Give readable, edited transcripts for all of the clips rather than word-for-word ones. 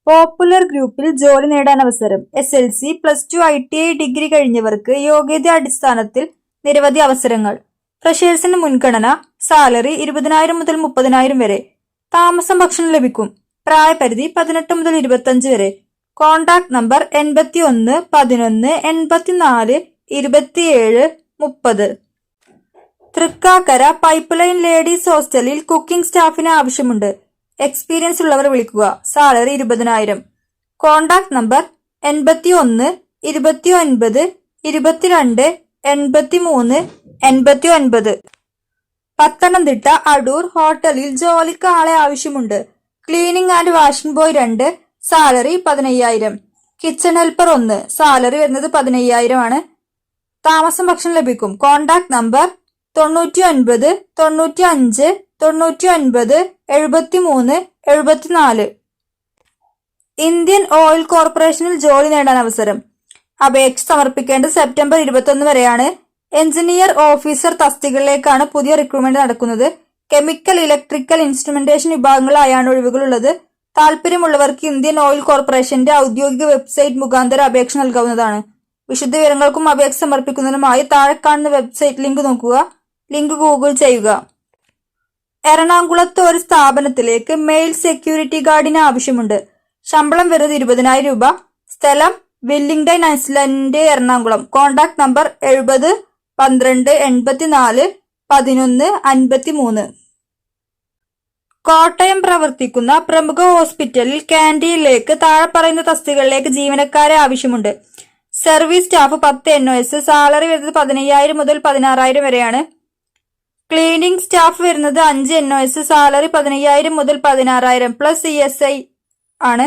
Popular ഗ്രൂപ്പിൽ ജോലി നേടാൻ അവസരം. SLC, +2, ITI ഡിഗ്രി കഴിഞ്ഞവർക്ക് യോഗ്യത അടിസ്ഥാനത്തിൽ നിരവധി അവസരങ്ങൾ. ഫ്രഷേഴ്സിന് മുൻഗണന. സാലറി 20,000 മുതൽ 30,000 വരെ. താമസം ഭക്ഷണം ലഭിക്കും. പ്രായപരിധി 18 മുതൽ 25 വരെ. Contact number 81 11 84 27 30. Thrikkakara pipe line ladies ഹോസ്റ്റലിൽ കുക്കിംഗ് സ്റ്റാഫിന് ആവശ്യമുണ്ട്. എക്സ്പീരിയൻസ് ഉള്ളവർ വിളിക്കുക. Salary 20,000. Contact number 81 29 22 83 89. Pathanamthitta Adoor ഹോട്ടലിൽ ജോലിക്ക് ആളെ ആവശ്യമുണ്ട്. Cleaning and washing boy 2, salary 15,000. Kitchen helper 1, salary വരുന്നത് 15,000 ആണ്. താമസം ഭക്ഷണം ലഭിക്കും. Contact number 99 95 99 73 74. ഇന്ത്യൻ ഓയിൽ കോർപ്പറേഷനിൽ ജോലി നേടാൻ അവസരം. അപേക്ഷ സമർപ്പിക്കേണ്ടത് സെപ്റ്റംബർ 21 വരെയാണ്. എഞ്ചിനീയർ ഓഫീസർ തസ്തികകളിലേക്കാണ് പുതിയ റിക്രൂട്ട്മെന്റ് നടക്കുന്നത്. കെമിക്കൽ, ഇലക്ട്രിക്കൽ, ഇൻസ്ട്രുമെന്റേഷൻ വിഭാഗങ്ങളായാണ് ഒഴിവുകളുള്ളത്. താല്പര്യമുള്ളവർക്ക് ഇന്ത്യൻ ഓയിൽ കോർപ്പറേഷന്റെ ഔദ്യോഗിക വെബ്സൈറ്റ് മുഖാന്തരം അപേക്ഷ നൽകാവുന്നതാണ്. വിശദവിവരങ്ങൾക്കും അപേക്ഷ സമർപ്പിക്കുന്നതിനുമായി താഴെ കാണുന്ന വെബ്സൈറ്റ് ലിങ്ക് നോക്കുക. ലിങ്ക് ഗൂഗിൾ ചെയ്യുക. എറണാകുളത്ത് ഒരു സ്ഥാപനത്തിലേക്ക് മെയിൽ സെക്യൂരിറ്റി ഗാർഡിന് ആവശ്യമുണ്ട്. ശമ്പളം വരുന്നത് 20,000 രൂപ. സ്ഥലം Wellington Iceland, Ernakulam. Contact number 70 12 84 11 53. Kottayam പ്രവർത്തിക്കുന്ന പ്രമുഖ ഹോസ്പിറ്റലിൽ ക്യാന്റീനിലേക്ക് താഴെ പറയുന്ന തസ്തികകളിലേക്ക് ജീവനക്കാരെ ആവശ്യമുണ്ട്. Service staff 10 NOS. സാലറി വരുന്നത് 15,000 മുതൽ 16,000 വരെയാണ്. ക്ലീനിംഗ് സ്റ്റാഫ് വരുന്നത് 5 NOS. സാലറി 15,000 മുതൽ 16,000 പ്ലസ് ESI ആണ്.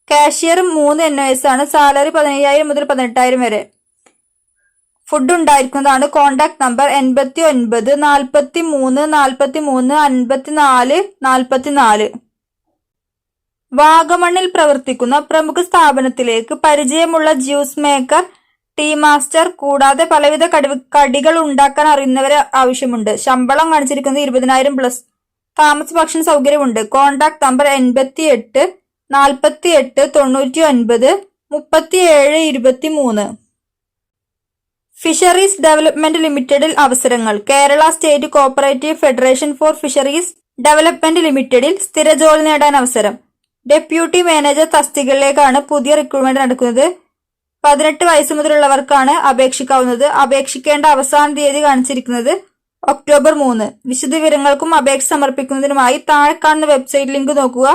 കാഷ്യർ 3 NOS ആണ്. സാലറി 15,000 മുതൽ 18,000 വരെ. ഫുഡ് ഉണ്ടായിരിക്കുന്നതാണ്. Contact number 89 43 43 54 44. വാഗമണ്ണിൽ പ്രവർത്തിക്കുന്ന പ്രമുഖ സ്ഥാപനത്തിലേക്ക് പരിചയമുള്ള ജ്യൂസ് മേക്കർ, ടീ മാസ്റ്റർ കൂടാതെ പലവിധ കടികൾ ഉണ്ടാക്കാൻ അറിയുന്നവരെ ആവശ്യമുണ്ട്. ശമ്പളം കാണിച്ചിരിക്കുന്നത് 20,000 പ്ലസ്. താമസ ഭക്ഷണ സൗകര്യമുണ്ട്. Contact number 88 48 99 37 23. ഫിഷറീസ് ഡെവലപ്മെന്റ് ലിമിറ്റഡിൽ അവസരങ്ങൾ. Kerala state cooperative federation for fisheries development ലിമിറ്റഡിൽ സ്ഥിര ജോലി നേടാൻ അവസരം. ഡെപ്യൂട്ടി മാനേജർ തസ്തികകളിലേക്കാണ് പുതിയ റിക്രൂട്ട്മെന്റ് നടക്കുന്നത്. 18 വയസ്സ് മുതലുള്ളവർക്കാണ് അപേക്ഷിക്കാവുന്നത്. അപേക്ഷിക്കേണ്ട അവസാന തീയതി കാണിച്ചിരിക്കുന്നത് ഒക്ടോബർ 3. വിശദവിവരങ്ങൾക്കും അപേക്ഷ സമർപ്പിക്കുന്നതിനുമായി താഴെ കാണുന്ന വെബ്സൈറ്റ് ലിങ്ക് നോക്കുക.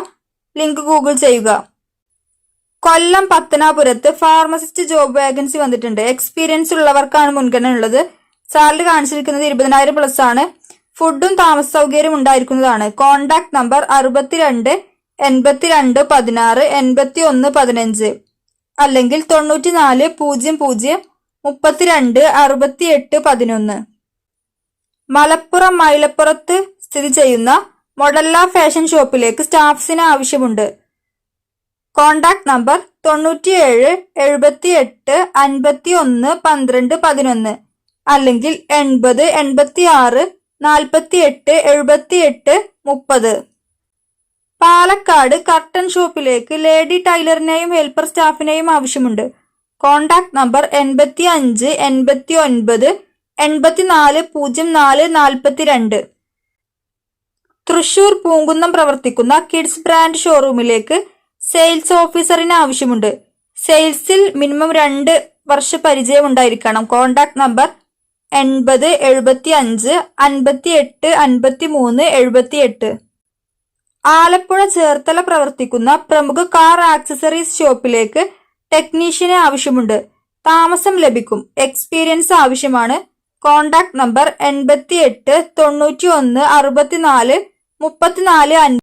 ലിങ്ക് ഗൂഗിൾ ചെയ്യുക. കൊല്ലം പത്തനാപുരത്ത് ഫാർമസിസ്റ്റ് ജോബ് വേക്കൻസി വന്നിട്ടുണ്ട്. എക്സ്പീരിയൻസ് ഉള്ളവർക്കാണ് മുൻഗണന ഉള്ളത്. സാലറി കാണിച്ചിരിക്കുന്നത് 20,000 പ്ലസ് ആണ്. ഫുഡും താമസ സൗകര്യം ഉണ്ടായിരിക്കുന്നതാണ്. കോൺടാക്ട് നമ്പർ 62 82 16 81 15 അല്ലെങ്കിൽ 94 00 32 68 11. മലപ്പുറം മൈലപ്പുറത്ത് സ്ഥിതി ചെയ്യുന്ന മൊഡല്ല ഫാഷൻ ഷോപ്പിലേക്ക് സ്റ്റാഫ്സിന് ആവശ്യമുണ്ട്. കോൺടാക്ട് നമ്പർ 97 78 51 12 11 അല്ലെങ്കിൽ 80 86 48 78 30. പാലക്കാട് കർട്ടൻ ഷോപ്പിലേക്ക് ലേഡി ടൈലറിനെയും ഹെൽപ്പർ സ്റ്റാഫിനെയും ആവശ്യമുണ്ട്. Contact number 85 89 84 04 42. തൃശൂർ പൂങ്കുന്നം പ്രവർത്തിക്കുന്ന കിഡ്സ് ബ്രാൻഡ് ഷോറൂമിലേക്ക് സെയിൽസ് ഓഫീസറിന് ആവശ്യമുണ്ട്. സെയിൽസിൽ മിനിമം 2 വർഷ പരിചയം ഉണ്ടായിരിക്കണം. Contact number 80 75 58 53 78. ആലപ്പുഴ ചേർത്തല പ്രവർത്തിക്കുന്ന പ്രമുഖ കാർ ആക്സസറീസ് ഷോപ്പിലേക്ക് ടെക്നീഷ്യനെ ആവശ്യമുണ്ട്. താമസം ലഭിക്കും. എക്സ്പീരിയൻസ് ആവശ്യമാണ്. Contact number 88 91 64 34 5.